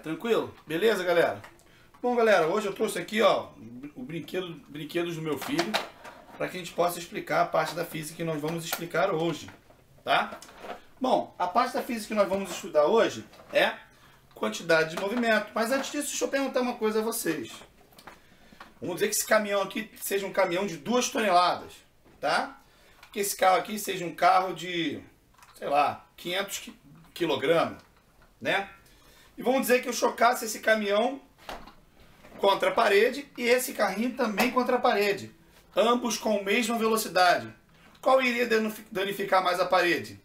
Tranquilo? Beleza, galera? Bom, galera, hoje eu trouxe aqui, ó, o brinquedos do meu filho, para que a gente possa explicar a parte da física que nós vamos explicar hoje, tá? Bom, a parte da física que nós vamos estudar hoje é quantidade de movimento. Mas antes disso, deixa eu perguntar uma coisa a vocês. Vamos dizer que esse caminhão aqui seja um caminhão de 2 toneladas, tá? Que esse carro aqui seja um carro de, sei lá, 500 quilogramas, né? E vamos dizer que eu chocasse esse caminhão contra a parede e esse carrinho também contra a parede, ambos com a mesma velocidade. Qual iria danificar mais a parede?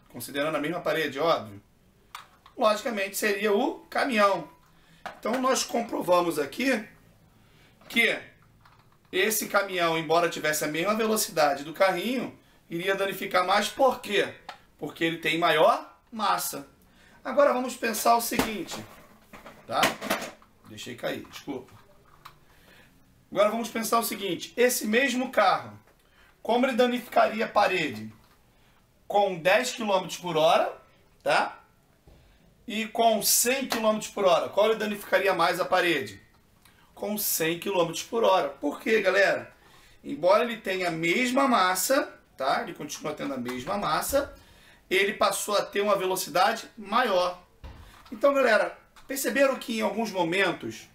Considerando a mesma parede, óbvio. Logicamente seria o caminhão. Então nós comprovamos aqui que esse caminhão, embora tivesse a mesma velocidade do carrinho, iria danificar mais. Por quê? Porque ele tem maior massa. Agora vamos pensar o seguinte, tá? Deixei cair, desculpa. Agora vamos pensar o seguinte, esse mesmo carro, como ele danificaria a parede? Com 10 km por hora, tá? E com 100 km por hora, qual ele danificaria mais a parede? Com 100 km por hora. Por quê, galera? Embora ele tenha a mesma massa, tá? Ele continua tendo a mesma massa, ele passou a ter uma velocidade maior. Então, galera, perceberam que em alguns momentos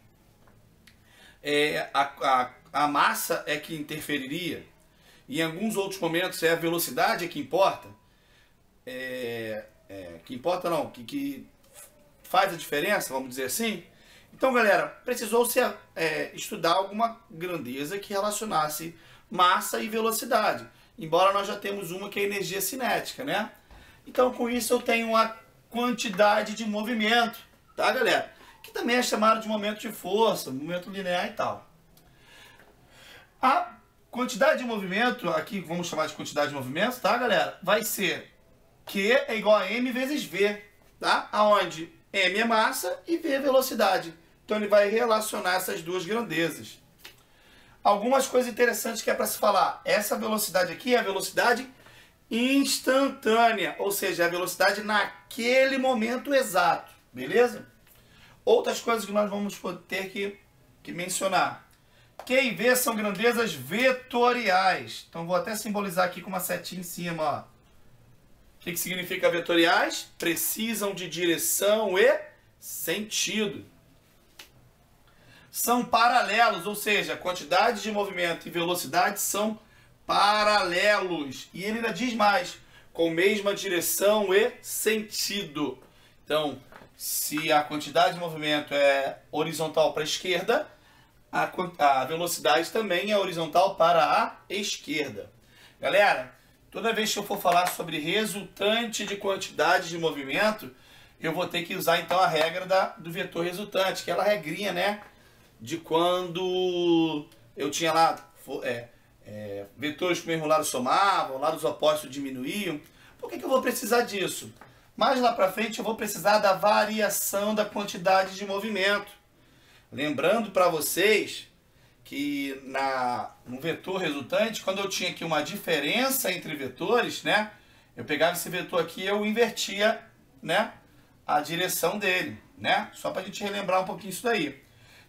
a massa é que interferiria? E em alguns outros momentos é a velocidade que importa? Que importa não, que faz a diferença, vamos dizer assim? Então, galera, precisou-se estudar alguma grandeza que relacionasse massa e velocidade. Embora nós já temos uma que é a energia cinética, né? Então, com isso eu tenho a quantidade de movimento, tá, galera? Que também é chamado de momento de força, momento linear e tal. A quantidade de movimento, aqui vamos chamar de quantidade de movimento, tá, galera? Vai ser Q é igual a M vezes V, tá? Aonde M é massa e V é velocidade. Então ele vai relacionar essas duas grandezas. Algumas coisas interessantes que é para se falar. Essa velocidade aqui é a velocidade instantânea, ou seja, a velocidade naquele momento exato, beleza? Outras coisas que nós vamos ter que mencionar. Q e V são grandezas vetoriais. Então vou até simbolizar aqui com uma setinha em cima, ó. O que significa vetoriais? Precisam de direção e sentido. São paralelos, ou seja, quantidade de movimento e velocidade são paralelos. E ele ainda diz mais, com mesma direção e sentido. Então, se a quantidade de movimento é horizontal para a esquerda, a velocidade também é horizontal para a esquerda. Galera, toda vez que eu for falar sobre resultante de quantidade de movimento, eu vou ter que usar então a regra do vetor resultante, que é aquela regrinha, né? De quando eu tinha lá vetores que o mesmo lado somavam, lados opostos diminuíam. Por que eu vou precisar disso? Mais lá para frente eu vou precisar da variação da quantidade de movimento. Lembrando para vocês que no vetor resultante, quando eu tinha aqui uma diferença entre vetores, né? Eu pegava esse vetor aqui e eu invertia, né, a direção dele, né? Só para a gente relembrar um pouquinho isso daí.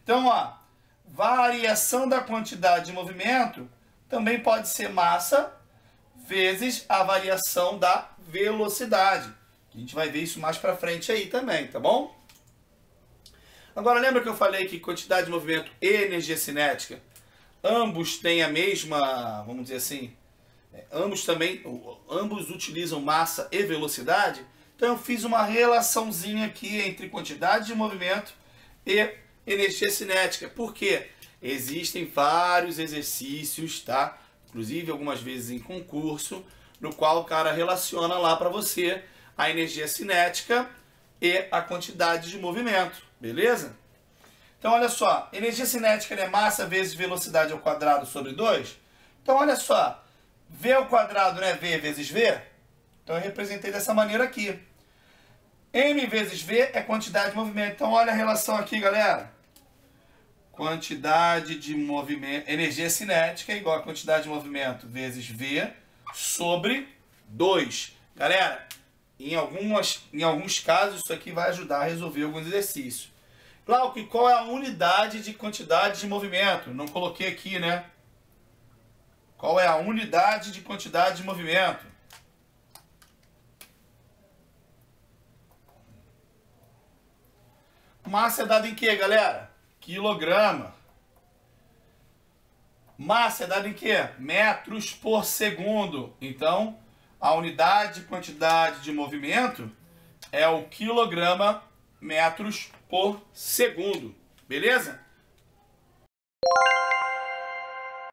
Então, ó, variação da quantidade de movimento também pode ser massa vezes a variação da velocidade. A gente vai ver isso mais pra frente aí também, tá bom? Agora, lembra que eu falei que quantidade de movimento e energia cinética, ambos têm a mesma, vamos dizer assim, ambos utilizam massa e velocidade? Então eu fiz uma relaçãozinha aqui entre quantidade de movimento e energia cinética. Por quê? Existem vários exercícios, tá? Inclusive algumas vezes em concurso, no qual o cara relaciona lá para você a energia cinética e a quantidade de movimento, beleza? Então olha só, energia cinética é massa vezes velocidade ao quadrado sobre 2. Então olha só, V ao quadrado, né? V vezes V. Então eu representei dessa maneira aqui. M vezes V é quantidade de movimento. Então olha a relação aqui, galera. Quantidade de movimento, energia cinética é igual a quantidade de movimento vezes V sobre 2. Galera, em alguns casos isso aqui vai ajudar a resolver alguns exercícios. Glauco, e qual é a unidade de quantidade de movimento? Não coloquei aqui, né? Qual é a unidade de quantidade de movimento? Massa é dada em quê, galera? Quilograma. Massa é dada em quê? Metros por segundo. Então, a unidade de quantidade de movimento é o quilograma metros por segundo. Beleza?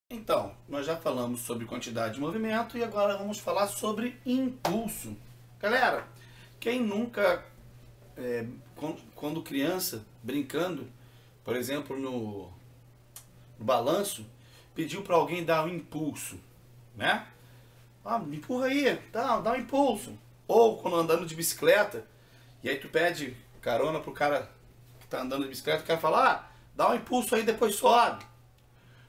Então, nós já falamos sobre quantidade de movimento e agora vamos falar sobre impulso. Galera, quem nunca, quando criança, brincando, por exemplo, no balanço, pediu para alguém dar um impulso, né? Ah, me empurra aí, dá um impulso. Ou quando andando de bicicleta, e aí tu pede carona pro cara que tá andando de bicicleta, o cara fala, ah, dá um impulso aí, depois sobe.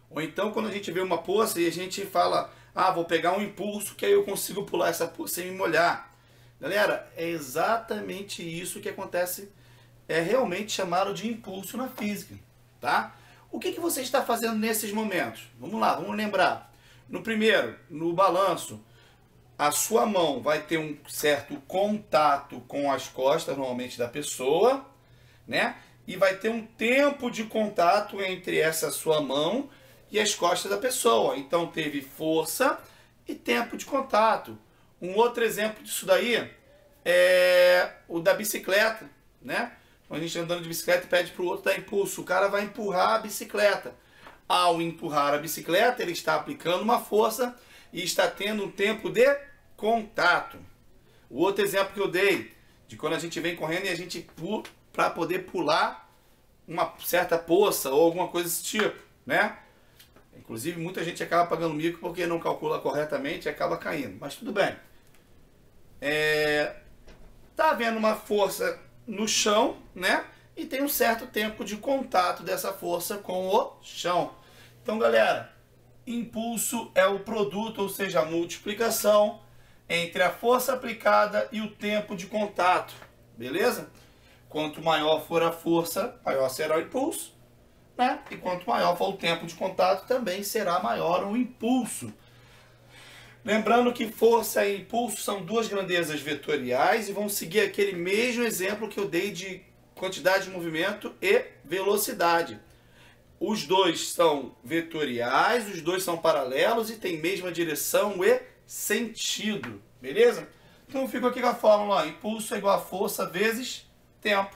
Ou então quando a gente vê uma poça e a gente fala, ah, vou pegar um impulso que aí eu consigo pular essa poça sem me molhar. Galera, é exatamente isso que acontece, é realmente chamado de impulso na física, tá? O que você está fazendo nesses momentos? Vamos lá, vamos lembrar. No primeiro, no balanço, a sua mão vai ter um certo contato com as costas, normalmente da pessoa, né? E vai ter um tempo de contato entre essa sua mão e as costas da pessoa. Então teve força e tempo de contato. Um outro exemplo disso daí é o da bicicleta, né? Quando a gente está andando de bicicleta e pede para o outro dar impulso, o cara vai empurrar a bicicleta. Ao empurrar a bicicleta, ele está aplicando uma força e está tendo um tempo de contato. O outro exemplo que eu dei, de quando a gente vem correndo e a gente pula para poder pular uma certa poça ou alguma coisa desse tipo, né? Inclusive, muita gente acaba pagando mico porque não calcula corretamente e acaba caindo. Mas tudo bem. Tá havendo uma força no chão, né? E tem um certo tempo de contato dessa força com o chão. Então, galera, impulso é o produto, ou seja, a multiplicação entre a força aplicada e o tempo de contato. Beleza? Quanto maior for a força, maior será o impulso, né? E quanto maior for o tempo de contato, também será maior o impulso. Lembrando que força e impulso são duas grandezas vetoriais e vão seguir aquele mesmo exemplo que eu dei de quantidade de movimento e velocidade. Os dois são vetoriais, os dois são paralelos e têm mesma direção e sentido. Beleza? Então eu fico aqui com a fórmula, ó, impulso é igual a força vezes tempo.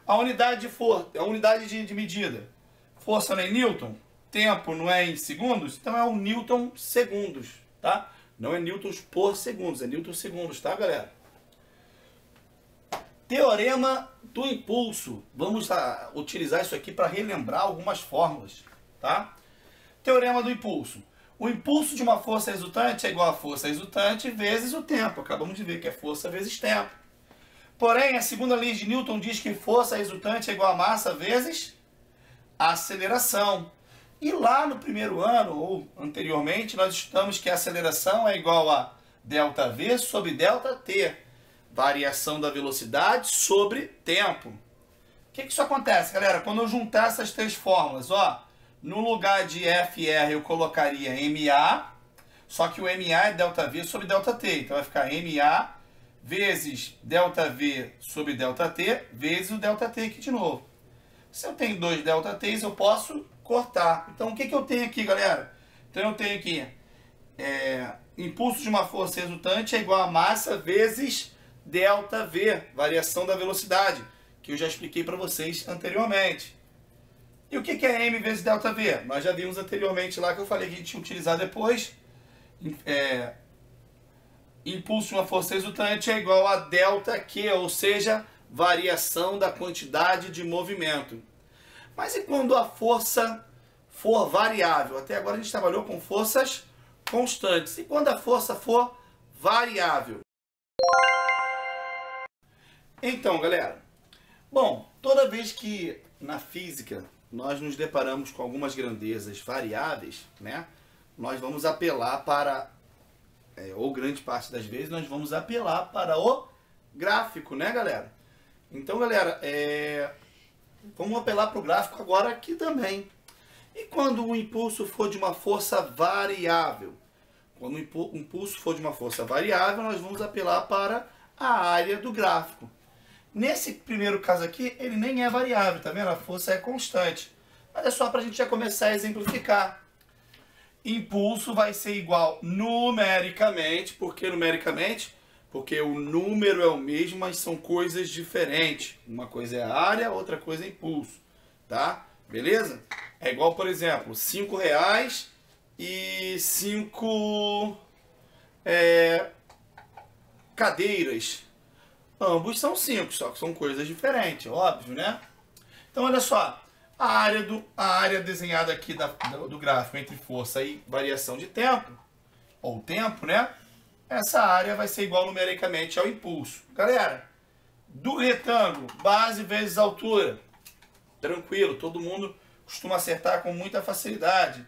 A unidade de força, a unidade de medida. Força não é em Newton, tempo não é em segundos, então é o Newton segundos, tá? Não é newtons por segundos, é Newton segundos, tá, galera? Teorema do impulso. Vamos utilizar isso aqui para relembrar algumas fórmulas, tá? Teorema do impulso. O impulso de uma força resultante é igual a força resultante vezes o tempo. Acabamos de ver que é força vezes tempo. Porém, a segunda lei de Newton diz que força resultante é igual a massa vezes a aceleração. E lá no primeiro ano, ou anteriormente, nós estudamos que a aceleração é igual a ΔV sobre ΔT. Variação da velocidade sobre tempo. O que isso acontece, galera? Quando eu juntar essas três fórmulas, ó, no lugar de FR eu colocaria MA, só que o MA é ΔV sobre ΔT. Então vai ficar MA vezes ΔV sobre ΔT vezes o ΔT aqui de novo. Se eu tenho dois ΔTs, eu posso cortar. Então o que eu tenho aqui, galera? Então eu tenho aqui impulso de uma força resultante é igual a massa vezes ΔV, variação da velocidade, que eu já expliquei para vocês anteriormente. E o que é M vezes ΔV? Nós já vimos anteriormente lá que eu falei que a gente ia utilizar depois. Impulso de uma força resultante é igual a ΔQ, ou seja, variação da quantidade de movimento. Mas e quando a força for variável? Até agora a gente trabalhou com forças constantes. E quando a força for variável? Então, galera, bom, toda vez que na física nós nos deparamos com algumas grandezas variáveis, né, nós vamos apelar para, ou grande parte das vezes, nós vamos apelar para o gráfico, né, galera? Então, galera, vamos apelar para o gráfico agora aqui também. E quando o impulso for de uma força variável? Quando o impulso for de uma força variável, nós vamos apelar para a área do gráfico. Nesse primeiro caso aqui, ele nem é variável, tá vendo? A força é constante. Mas é só para a gente já começar a exemplificar. Impulso vai ser igual numericamente. Por que numericamente? Porque o número é o mesmo, mas são coisas diferentes. Uma coisa é área, outra coisa é impulso. Tá? Beleza? É igual, por exemplo, R$5 e 5 cadeiras. Ambos são 5, só que são coisas diferentes, óbvio, né? Então, olha só. A área desenhada aqui do gráfico entre força e variação de tempo, ou tempo, né? Essa área vai ser igual numericamente ao impulso. Galera, do retângulo, base vezes altura. Tranquilo, todo mundo costuma acertar com muita facilidade.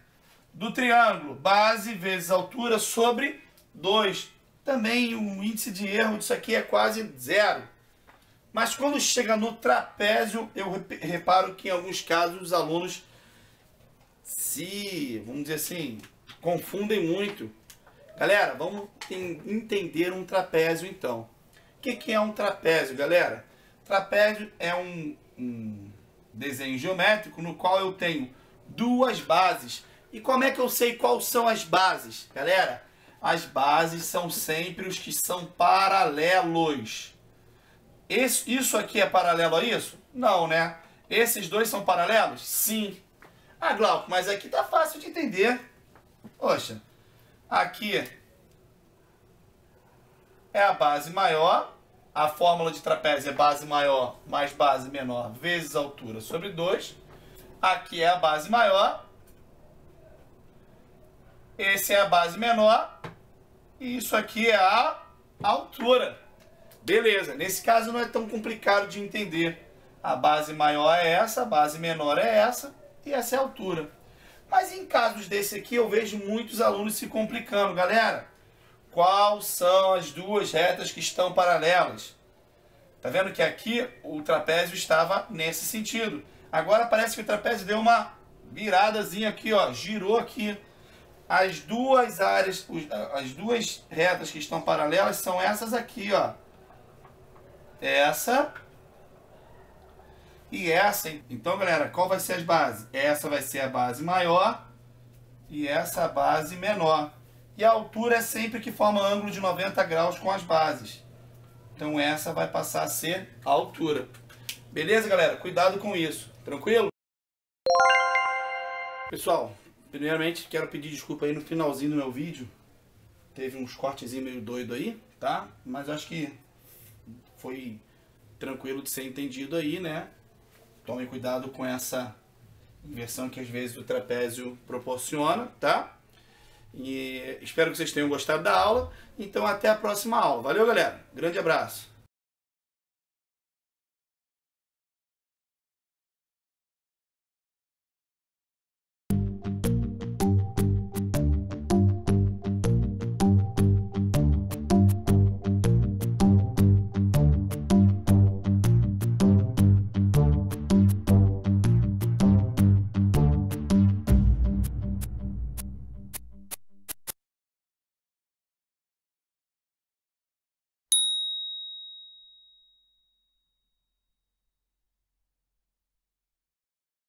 Do triângulo, base vezes altura sobre 2. Também o índice de erro disso aqui é quase zero. Mas quando chega no trapézio, eu reparo que em alguns casos os alunos vamos dizer assim, confundem muito. Galera, vamos entender um trapézio então. O que é um trapézio, galera? Trapézio é um desenho geométrico no qual eu tenho duas bases. E como é que eu sei quais são as bases? Galera, as bases são sempre os que são paralelos. Isso aqui é paralelo a isso? Não, né? Esses dois são paralelos? Sim. Ah, Glauco, mas aqui tá fácil de entender. Poxa, aqui é a base maior. A fórmula de trapézio é base maior mais base menor vezes altura sobre 2. Aqui é a base maior. Esse é a base menor. E isso aqui é a altura. Beleza, nesse caso não é tão complicado de entender. A base maior é essa, a base menor é essa e essa é a altura. Mas em casos desse aqui eu vejo muitos alunos se complicando. Galera, quais são as duas retas que estão paralelas? Tá vendo que aqui o trapézio estava nesse sentido. Agora parece que o trapézio deu uma viradazinha aqui, ó, girou aqui. As duas áreas, as duas retas que estão paralelas são essas aqui, ó. Essa e essa. Então, galera, qual vai ser as bases? Essa vai ser a base maior e essa a base menor. E a altura é sempre que forma ângulo de 90 graus com as bases. Então, essa vai passar a ser a altura. Beleza, galera? Cuidado com isso. Tranquilo? Pessoal, primeiramente quero pedir desculpa aí no finalzinho do meu vídeo. Teve uns cortezinhos meio doido aí, tá? Mas acho que foi tranquilo de ser entendido aí, né? Tomem cuidado com essa inversão que às vezes o trapézio proporciona, tá? E espero que vocês tenham gostado da aula. Então até a próxima aula. Valeu, galera. Grande abraço.